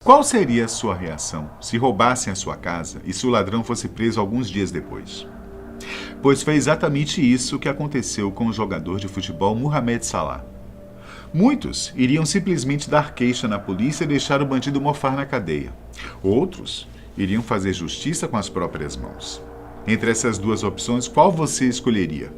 Qual seria a sua reação se roubassem a sua casa e se o ladrão fosse preso alguns dias depois? Pois foi exatamente isso que aconteceu com o jogador de futebol Mohamed Salah. Muitos iriam simplesmente dar queixa na polícia e deixar o bandido mofar na cadeia. Outros iriam fazer justiça com as próprias mãos. Entre essas duas opções, qual você escolheria?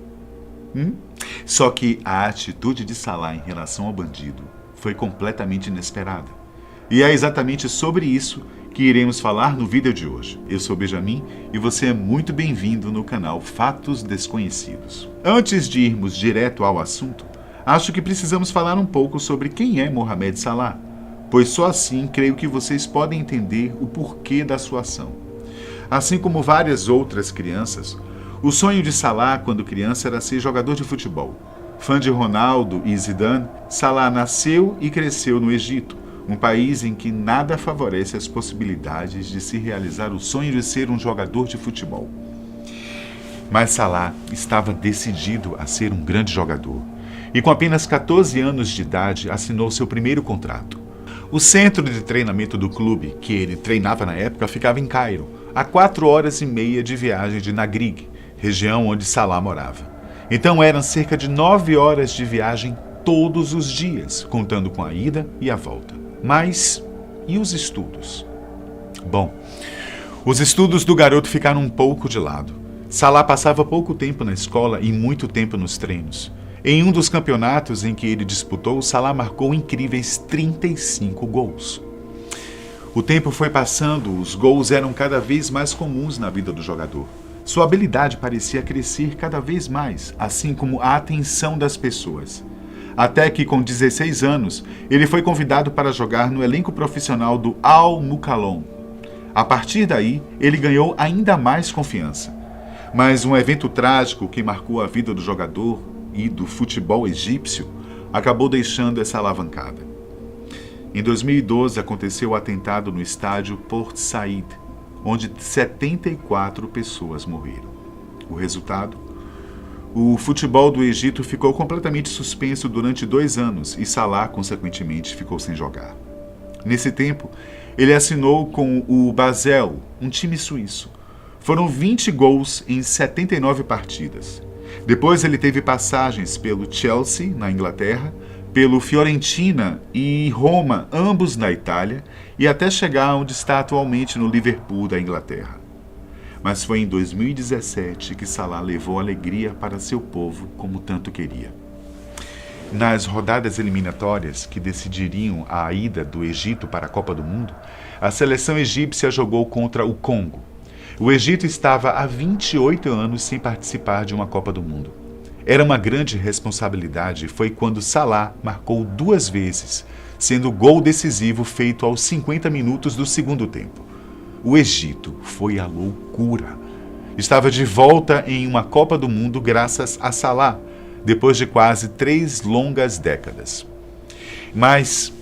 Só que a atitude de Salah em relação ao bandido foi completamente inesperada. E é exatamente sobre isso que iremos falar no vídeo de hoje. Eu sou Benjamin e você é muito bem-vindo no canal Fatos Desconhecidos. Antes de irmos direto ao assunto, acho que precisamos falar um pouco sobre quem é Mohamed Salah, pois só assim creio que vocês podem entender o porquê da sua ação. Assim como várias outras crianças, o sonho de Salah quando criança era ser jogador de futebol. Fã de Ronaldo e Zidane, Salah nasceu e cresceu no Egito, um país em que nada favorece as possibilidades de se realizar o sonho de ser um jogador de futebol. Mas Salah estava decidido a ser um grande jogador e com apenas 14 anos de idade assinou seu primeiro contrato. O centro de treinamento do clube, que ele treinava na época, ficava em Cairo, a 4 horas e meia de viagem de Nagreg, região onde Salah morava. Então eram cerca de 9 horas de viagem todos os dias, contando com a ida e a volta. Mas e os estudos? Bom, os estudos do garoto ficaram um pouco de lado. Salah passava pouco tempo na escola e muito tempo nos treinos. Em um dos campeonatos em que ele disputou, Salah marcou incríveis 35 gols. O tempo foi passando, os gols eram cada vez mais comuns na vida do jogador. Sua habilidade parecia crescer cada vez mais, assim como a atenção das pessoas. Até que, com 16 anos, ele foi convidado para jogar no elenco profissional do Al-Mukawon. A partir daí, ele ganhou ainda mais confiança. Mas um evento trágico que marcou a vida do jogador e do futebol egípcio acabou deixando essa alavancada. Em 2012, aconteceu o atentado no estádio Port Said, onde 74 pessoas morreram. O resultado? O futebol do Egito ficou completamente suspenso durante 2 anos e Salah, consequentemente, ficou sem jogar. Nesse tempo, ele assinou com o Basel, um time suíço. Foram 20 gols em 79 partidas. Depois ele teve passagens pelo Chelsea, na Inglaterra, pelo Fiorentina e Roma, ambos na Itália, e até chegar onde está atualmente no Liverpool da Inglaterra. Mas foi em 2017 que Salah levou alegria para seu povo como tanto queria. Nas rodadas eliminatórias que decidiriam a ida do Egito para a Copa do Mundo, a seleção egípcia jogou contra o Congo. O Egito estava há 28 anos sem participar de uma Copa do Mundo. Era uma grande responsabilidade e foi quando Salah marcou 2 vezes, sendo o gol decisivo feito aos 50 minutos do segundo tempo. O Egito foi a loucura. Estava de volta em uma Copa do Mundo graças a Salah, depois de quase 3 longas décadas. Mas,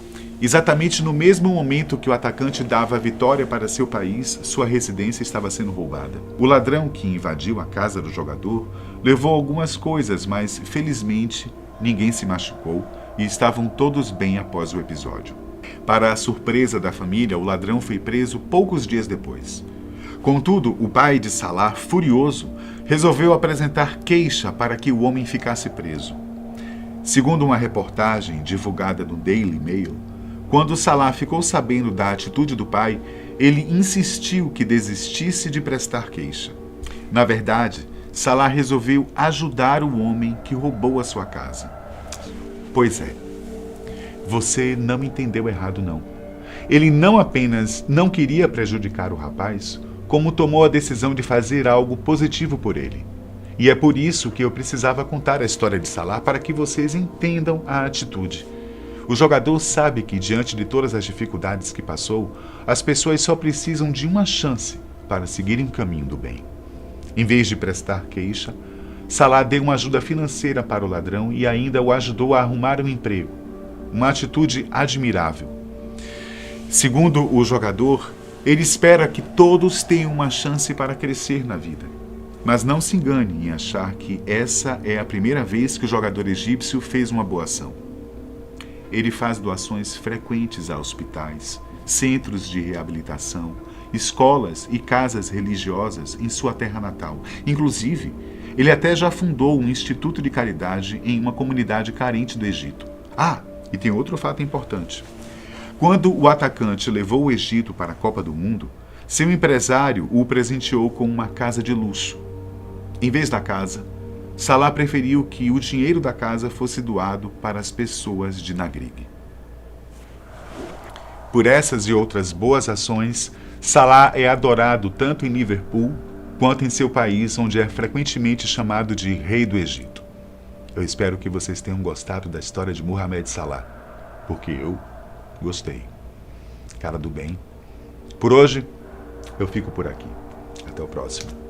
exatamente no mesmo momento que o atacante dava a vitória para seu país, sua residência estava sendo roubada. O ladrão que invadiu a casa do jogador levou algumas coisas, mas felizmente ninguém se machucou e estavam todos bem após o episódio. Para a surpresa da família, o ladrão foi preso poucos dias depois. Contudo, o pai de Salah, furioso, resolveu apresentar queixa para que o homem ficasse preso. Segundo uma reportagem divulgada no Daily Mail, quando Salah ficou sabendo da atitude do pai, ele insistiu que desistisse de prestar queixa. Na verdade, Salah resolveu ajudar o homem que roubou a sua casa. Pois é, você não entendeu errado não. Ele não apenas não queria prejudicar o rapaz, como tomou a decisão de fazer algo positivo por ele. E é por isso que eu precisava contar a história de Salah para que vocês entendam a atitude. O jogador sabe que, diante de todas as dificuldades que passou, as pessoas só precisam de uma chance para seguirem o caminho do bem. Em vez de prestar queixa, Salah deu uma ajuda financeira para o ladrão e ainda o ajudou a arrumar um emprego. Uma atitude admirável. Segundo o jogador, ele espera que todos tenham uma chance para crescer na vida. Mas não se engane em achar que essa é a primeira vez que o jogador egípcio fez uma boa ação. Ele faz doações frequentes a hospitais, centros de reabilitação, escolas e casas religiosas em sua terra natal. Inclusive, ele até já fundou um instituto de caridade em uma comunidade carente do Egito. Ah, e tem outro fato importante. Quando o atacante levou o Egito para a Copa do Mundo, seu empresário o presenteou com uma casa de luxo. Em vez da casa, Salah preferiu que o dinheiro da casa fosse doado para as pessoas de Nagrig. Por essas e outras boas ações, Salah é adorado tanto em Liverpool quanto em seu país, onde é frequentemente chamado de Rei do Egito. Eu espero que vocês tenham gostado da história de Mohamed Salah, porque eu gostei. Cara do bem. Por hoje, eu fico por aqui. Até o próximo.